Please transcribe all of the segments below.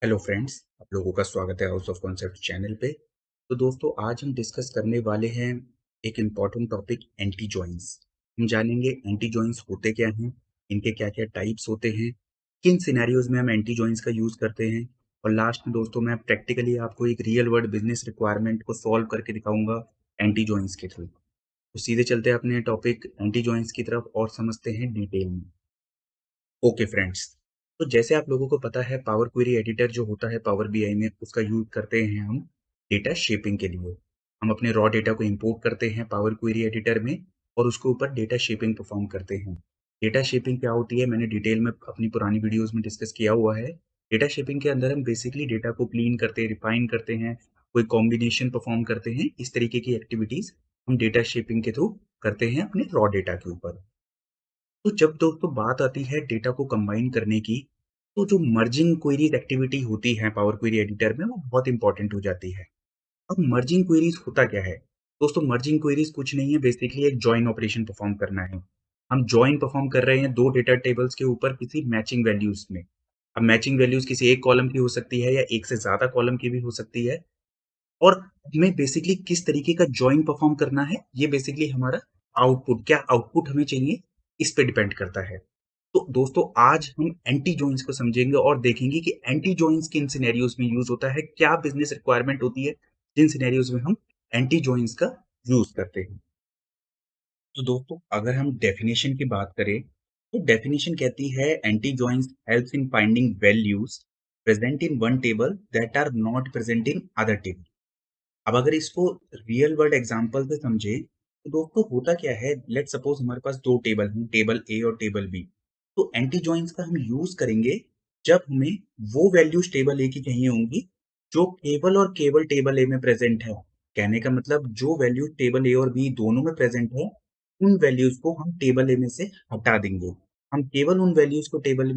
Hello friends, आप लोगों का स्वागत है हाउस ऑफ कॉन्सेप्ट चैनल पे। तो दोस्तों, आज हम डिस्कस करने वाले हैं एक इम्पॉर्टेंट टॉपिक, एंटी जॉइंट्स। हम जानेंगे एंटी जॉइंट्स होते क्या हैं, इनके क्या क्या टाइप्स होते हैं, किन सिनेरियोज में हम एंटी जॉइंट्स का यूज करते हैं, और लास्ट में दोस्तों मैं प्रैक्टिकली आपको एक रियल वर्ल्ड बिजनेस रिक्वायरमेंट को सॉल्व करके दिखाऊंगा एंटी जॉइंट्स के थ्रू। तो सीधे चलते हैं अपने टॉपिक एंटी जॉइंट्स की तरफ और समझते हैं डिटेल में। ओके फ्रेंड्स, तो जैसे आप लोगों को पता है, पावर क्वेरी एडिटर जो होता है पावर बीआई में, उसका यूज करते हैं हम डेटा शेपिंग के लिए। हम अपने रॉ डेटा को इंपोर्ट करते हैं पावर क्वेरी एडिटर में और उसके ऊपर डेटा शेपिंग परफॉर्म करते हैं। डेटा शेपिंग क्या होती है, मैंने डिटेल में अपनी पुरानी वीडियोस में डिस्कस किया हुआ है। डेटा शेपिंग के अंदर हम बेसिकली डेटा को क्लीन करते हैं, रिफाइन करते हैं, कोई कॉम्बिनेशन परफॉर्म करते हैं। इस तरीके की एक्टिविटीज हम डेटा शेपिंग के थ्रू करते हैं अपने रॉ डेटा के ऊपर। तो जब दोस्तों बात आती है डेटा को कंबाइन करने की, तो जो मर्जिंग क्वेरीज एक्टिविटी होती है पावर क्वेरी एडिटर में, वो बहुत इंपॉर्टेंट हो जाती है। अब मर्जिंग क्वेरीज होता क्या है? दोस्तों, मर्जिंग क्वेरीज कुछ नहीं है, बेसिकली एक जॉइन ऑपरेशन परफॉर्म करना है। हम जॉइन परफॉर्म कर रहे हैं दो डेटा टेबल्स के ऊपर किसी मैचिंग वैल्यूज में। अब मैचिंग वैल्यूज किसी एक कॉलम की हो सकती है या एक से ज्यादा कॉलम की भी हो सकती है। और हमें बेसिकली किस तरीके का जॉइन परफॉर्म करना है, ये बेसिकली हमारा आउटपुट, क्या आउटपुट हमें चाहिए, इस पे डिपेंड करता है। तो दोस्तों, आज हम एंटी जॉइंस को समझेंगे और देखेंगे कि एंटी जॉइंस किन सिनेरियोज में यूज होता है, क्या बिजनेस रिक्वायरमेंट होती है जिन सिनेरियोज में हम एंटी जॉइंस का यूज करते हैं। तो दोस्तों, अगर हम डेफिनेशन की बात करें, तो डेफिनेशन कहती है anti joins helps in finding values present in one table that are not present in other table. अब अगर इसको रियल वर्ल्ड एग्जांपल से समझे, तो दोस्तों होता क्या है, लेट सपोज हमारे पास दो टेबल हैं, टेबल ए और टेबल बी। तो एंटी जॉइंस का हम यूज करेंगे जब हमें वो वैल्यूज टेबल ए की चाहिए होंगी जो केवल और केवल टेबल ए में प्रेजेंट है। कहने का मतलब, जो वैल्यू टेबल ए और बी दोनों में प्रेजेंट है, उन वैल्यूज को हम टेबल ए में से हटा देंगे। हम केवल उन वैल्यूज को टेबल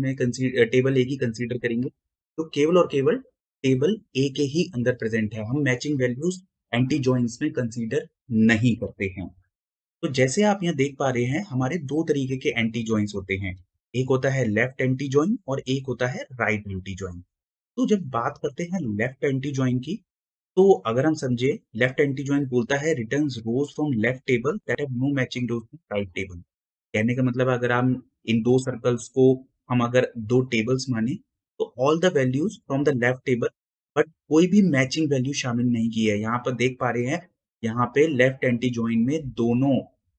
ए की कंसीडर करेंगे तो केवल और केवल टेबल ए के ही अंदर प्रेजेंट है। हम मैचिंग वैल्यूज एंटी जॉइंट्स में कंसीडर नहीं करते हैं। तो जैसे आप यहाँ देख पा रहे हैं, हमारे दो तरीके के एंटी जॉइंट्स होते हैं। एक होता है लेफ्ट एंटी जॉइंट और एक होता है राइट एंटी जॉइंट। तो जब बात करते हैं लेफ्ट एंटी जॉइंट की, तो अगर हम समझे, लेफ्ट एंटी जॉइंट बोलता है returns rows from left table that have no matching rows from right table. कहने का मतलब, अगर हम इन दो सर्कल्स को, हम अगर दो टेबल्स माने, तो all the values from the left table, but कोई भी मैचिंग वैल्यू शामिल नहीं की है। यहाँ पर देख पा रहे हैं, यहाँ पे लेफ्ट एंटी जॉइंट में दोनों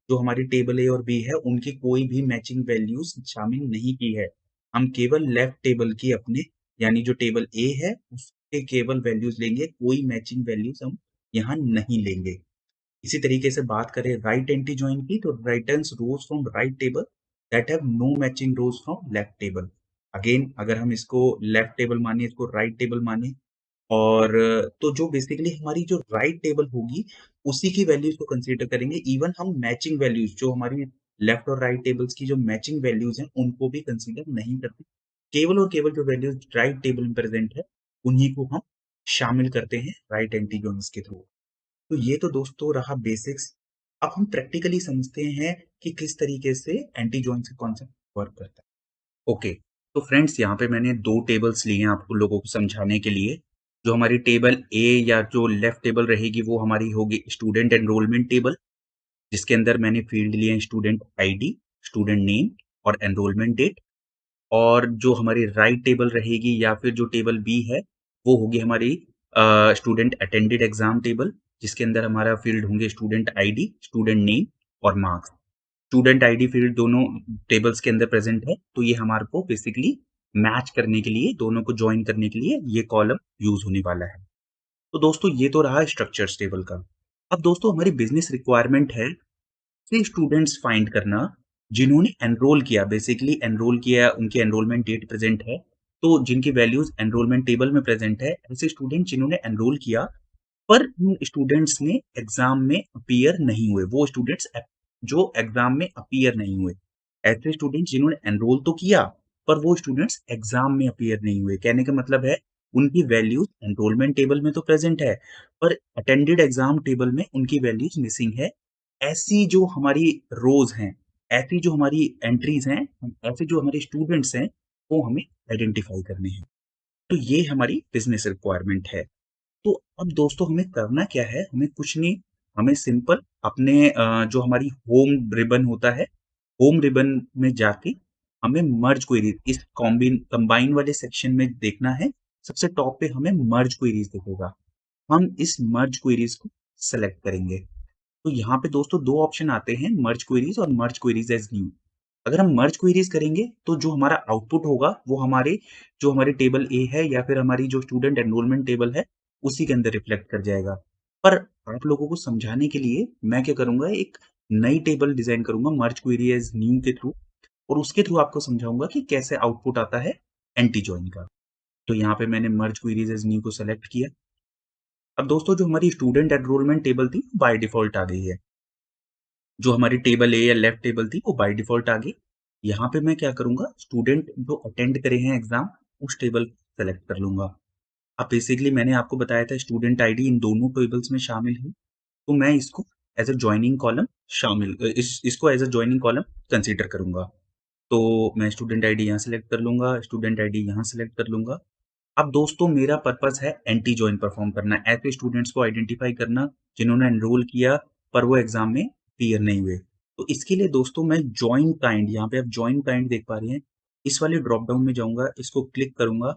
जो हमारी टेबल ए और बी है, उनकी कोई भी मैचिंग वैल्यूज शामिल नहीं की है। हम केवल लेफ्ट टेबल की अपने, यानी जो टेबल ए है उसके केवल वैल्यूज लेंगे, कोई मैचिंग वैल्यूज हम यहाँ नहीं लेंगे। इसी तरीके से बात करें राइट एंटी जॉइन की, तो returns rows from right table that have no matching rows from left table. Again, अगर हम इसको लेफ्ट टेबल माने, इसको राइट टेबल माने, और तो जो बेसिकली हमारी जो राइट टेबल होगी, उसी की वैल्यूज को कंसीडर करेंगे। इवन हम मैचिंग वैल्यूज जो हमारी लेफ्ट और राइट टेबल्स की जो मैचिंग वैल्यूज हैं, उनको भी कंसीडर नहीं करते। केवल और केवल जो वैल्यूज राइट टेबल में प्रेजेंट है, उन्हीं को हम शामिल करते हैं राइट एंटी जॉइंट्स के थ्रू। तो ये तो दोस्तों रहा बेसिक्स। अब हम प्रैक्टिकली समझते हैं कि किस तरीके से एंटी जॉइंट्स का कॉन्सेप्ट वर्क करता है। ओके, तो फ्रेंड्स, यहाँ पे मैंने दो टेबल्स लिए हैं आपको लोगों को समझाने के लिए। जो हमारी टेबल ए या जो लेफ्ट टेबल रहेगी, वो हमारी होगी स्टूडेंट एनरोलमेंट टेबल, जिसके अंदर मैंने फील्ड लिए हैं स्टूडेंट आईडी, स्टूडेंट नेम और एनरोलमेंट डेट। और जो हमारी राइट टेबल रहेगी या फिर जो टेबल बी है, वो होगी हमारी स्टूडेंट अटेंडेड एग्जाम टेबल, जिसके अंदर हमारा फील्ड होंगे स्टूडेंट आईडी, स्टूडेंट नेम और मार्क्स। स्टूडेंट आईडी फील्ड दोनों टेबल्स के अंदर प्रेजेंट है, तो ये हमारे को बेसिकली मैच करने के लिए, दोनों को ज्वाइन करने के लिए ये कॉलम यूज होने वाला है। तो दोस्तों, ये तो रहा स्ट्रक्चर्स टेबल का। अब दोस्तों, हमारी बिजनेस रिक्वायरमेंट है से स्टूडेंट्स फाइंड करना जिन्होंने एनरोल किया, बेसिकली एनरोल किया, उनकी एनरोलमेंट डेट प्रेजेंट है, तो जिनकी वैल्यूज एनरोलमेंट टेबल में प्रेजेंट है, ऐसे स्टूडेंट जिन्होंने एनरोल किया पर उन स्टूडेंट्स ने एग्जाम में अपीयर नहीं हुए, वो स्टूडेंट्स जो एग्जाम में अपीयर नहीं हुए। ऐसे स्टूडेंट्स जिन्होंने एनरोल तो किया पर वो स्टूडेंट्स एग्जाम में अपीयर नहीं हुए। कहने का मतलब है, उनकी वैल्यूज एनरोलमेंट टेबल में तो प्रेजेंट है, पर अटेंडेड एग्जाम टेबल में उनकी वैल्यूज मिसिंग है। ऐसी जो हमारी रोज हैं, ऐसी जो हमारी एंट्रीज हैं, ऐसे जो हमारे स्टूडेंट्स हैं, वो हमें आइडेंटिफाई करने हैं। तो ये हमारी बिजनेस रिक्वायरमेंट है। तो अब दोस्तों हमें करना क्या है, हमें कुछ नहीं, हमें सिंपल अपने जो हमारी होम रिबन होता है, होम रिबन में जाके हमें मर्ज क्वेरीज इस कंबाइन वाले सेक्शन में देखना है। सबसे टॉप पे हमें मर्ज क्वेरीज दिखेगा, हम इस मर्ज क्वेरीज को सेलेक्ट करेंगे। तो यहाँ पे दोस्तों दो ऑप्शन आते हैं, मर्ज क्वेरीज और मर्ज क्वेरीज एज न्यू। अगर हम मर्ज क्वेरीज करेंगे तो जो हमारा आउटपुट होगा वो हमारे जो हमारे टेबल ए है या फिर हमारी जो स्टूडेंट एनरोलमेंट टेबल है उसी के अंदर रिफ्लेक्ट कर जाएगा। पर आप लोगों को समझाने के लिए मैं क्या करूंगा, एक नई टेबल डिजाइन करूंगा मर्ज क्वेरी एज न्यू के थ्रू, और उसके थ्रू आपको समझाऊंगा कि कैसे आउटपुट आता है एंटी जॉइन का। तो यहाँ पे मैंने मर्ज क्वेरीज एज न्यू को सेलेक्ट किया। अब दोस्तों जो हमारी स्टूडेंट एनरोलमेंट टेबल थी बाय डिफॉल्ट आ गई है, जो हमारी टेबल ए या लेफ्ट टेबल थी वो बाय डिफॉल्ट आ गई। यहाँ पे मैं क्या करूंगा, स्टूडेंट जो अटेंड करे हैं एग्जाम उस टेबल को सेलेक्ट कर लूंगा। अब बेसिकली मैंने आपको बताया था स्टूडेंट आईडी इन दोनों टेबल्स में शामिल है, तो मैं इसको एज अ ज्वाइनिंग कॉलम इसको as a joining column consider करूंगा। तो मैं स्टूडेंट आईडी यहाँ सेलेक्ट कर लूंगा, स्टूडेंट आईडी यहाँ सेलेक्ट कर लूंगा। अब दोस्तों मेरा पर्पस है एंटी जॉइन परफॉर्म करना, ऐसे स्टूडेंट्स को आइडेंटिफाई करना जिन्होंने एनरोल किया पर वो एग्जाम में क्लियर नहीं हुए। तो इसके लिए दोस्तों मैं जॉइन काइंड, यहाँ पे आप जॉइन काइंड देख पा रहे हैं, इस वाले ड्रॉप डाउन में जाऊंगा, इसको क्लिक करूंगा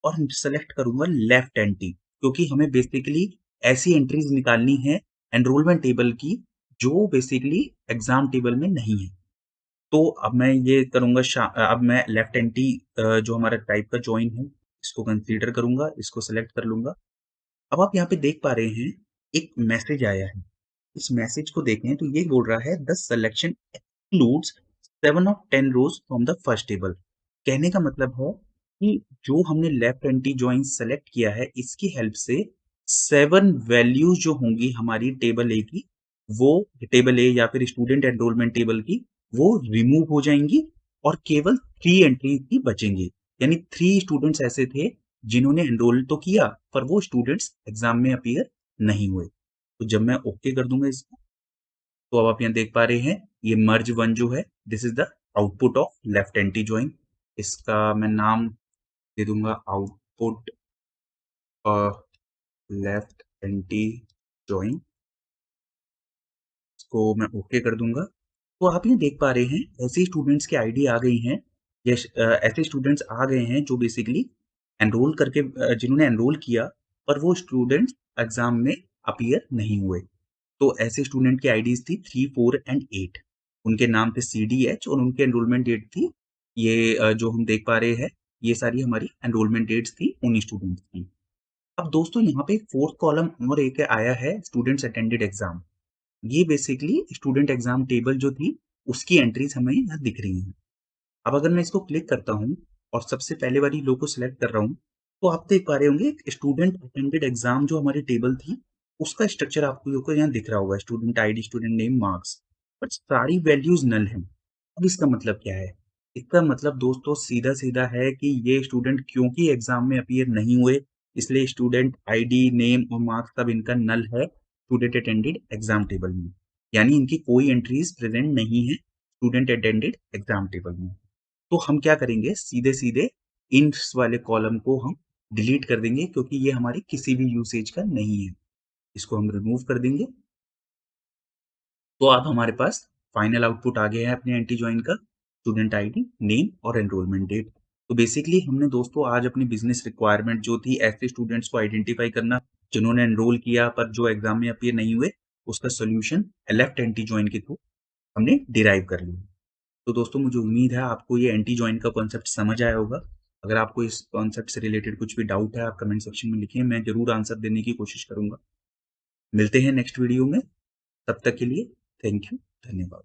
और सेलेक्ट करूंगा लेफ्ट एंटी, क्योंकि हमें बेसिकली ऐसी एंट्रीज निकालनी है एनरोलमेंट टेबल की जो बेसिकली एग्जाम टेबल में नहीं है। तो अब मैं ये करूंगा अब मैं लेफ्ट एंटी जो हमारा टाइप का जॉइन है इसको कंसीडर करूंगा, इसको सेलेक्ट कर लूंगा। अब आप यहाँ पे देख पा रहे हैं एक मैसेज आया है, इस मैसेज को देखें तो ये बोल रहा है the selection excludes 7 of 10 rows from the first table. कहने का मतलब है कि जो हमने लेफ्ट एंटी जॉइन सेलेक्ट किया है इसकी हेल्प से 7 वैल्यूज जो होंगी हमारी टेबल ए की, वो टेबल ए या फिर स्टूडेंट एनरोलमेंट टेबल की, वो रिमूव हो जाएंगी और केवल 3 एंट्रीज ही बचेंगी। यानी 3 स्टूडेंट्स ऐसे थे जिन्होंने एनरोल तो किया पर वो स्टूडेंट्स एग्जाम में अपीयर नहीं हुए। तो जब मैं ओके कर दूंगा इसको, तो अब आप यहाँ देख पा रहे हैं ये मर्ज वन जो है this is the output of left anti join. इसका मैं नाम दे दूंगा आउटपुट लेफ्ट एंटी ज्वाइन, इसको मैं ओके कर दूंगा। तो आप ये देख पा रहे हैं ऐसे स्टूडेंट्स की आईडी आ गई हैं, या ऐसे स्टूडेंट्स आ गए हैं जो बेसिकली एनरोल करके जिन्होंने एनरोल किया पर वो स्टूडेंट्स एग्जाम में अपीयर नहीं हुए। तो ऐसे स्टूडेंट की आईडीज थी 3, 4 एंड 8, उनके नाम थे CDH और उनके एनरोलमेंट डेट थी ये जो हम देख पा रहे हैं ये सारी हमारी एनरोलमेंट डेट्स थी उन स्टूडेंट्स की। अब दोस्तों यहाँ पे एक फोर्थ कॉलम और एक आया है स्टूडेंट्स अटेंडेड एग्जाम। ये बेसिकली स्टूडेंट एग्जाम टेबल जो थी उसकी एंट्रीज हमें यहाँ दिख रही हैं। अब अगर मैं इसको क्लिक करता हूँ और सबसे पहले वाली लो को सिलेक्ट कर रहा हूँ, तो आप देख पा रहे होंगे स्टूडेंट अटेंडेड एग्जाम जो हमारी टेबल थी उसका स्ट्रक्चर आपको यहाँ दिख रहा होगा, student ID, student name, marks, but सारी वैल्यूज नल हैं। अब इसका मतलब क्या है, इसका मतलब दोस्तों सीधा सीधा है कि ये स्टूडेंट क्योंकि एग्जाम में अपीयर नहीं हुए इसलिए स्टूडेंट आईडी, नेम और मार्क्स सब इनका नल है स्टूडेंट अटेंडेड एग्जाम टेबल में, यानी इनकी कोई एंट्रीज प्रेजेंट नहीं है स्टूडेंट अटेंडेड एग्जाम टेबल में। तो हम क्या करेंगे, सीधे सीधे इन वाले कॉलम को हम डिलीट कर देंगे क्योंकि ये हमारी किसी भी यूसेज का नहीं है, इसको हम रिमूव कर देंगे। तो अब हमारे पास फाइनल आउटपुट आ गया है अपने एंटी ज्वाइन का, स्टूडेंट आईडी, नेम और एनरोलमेंट डेट। तो बेसिकली हमने दोस्तों आज अपनी बिजनेस रिक्वायरमेंट जो थी ऐसे स्टूडेंट्स को आइडेंटिफाई करना जिन्होंने एनरोल किया पर जो एग्जाम में अपीयर नहीं हुए, उसका सोल्यूशन लेफ्ट एंटी ज्वाइन के थ्रू हमने डिराइव कर लिया। तो दोस्तों मुझे उम्मीद है आपको ये एंटी जॉइन का कॉन्सेप्ट समझ आया होगा। अगर आपको इस कॉन्सेप्ट से रिलेटेड कुछ भी डाउट है आप कमेंट सेक्शन में लिखिए, मैं जरूर आंसर देने की कोशिश करूंगा। मिलते हैं नेक्स्ट वीडियो में, तब तक के लिए थैंक यू, धन्यवाद।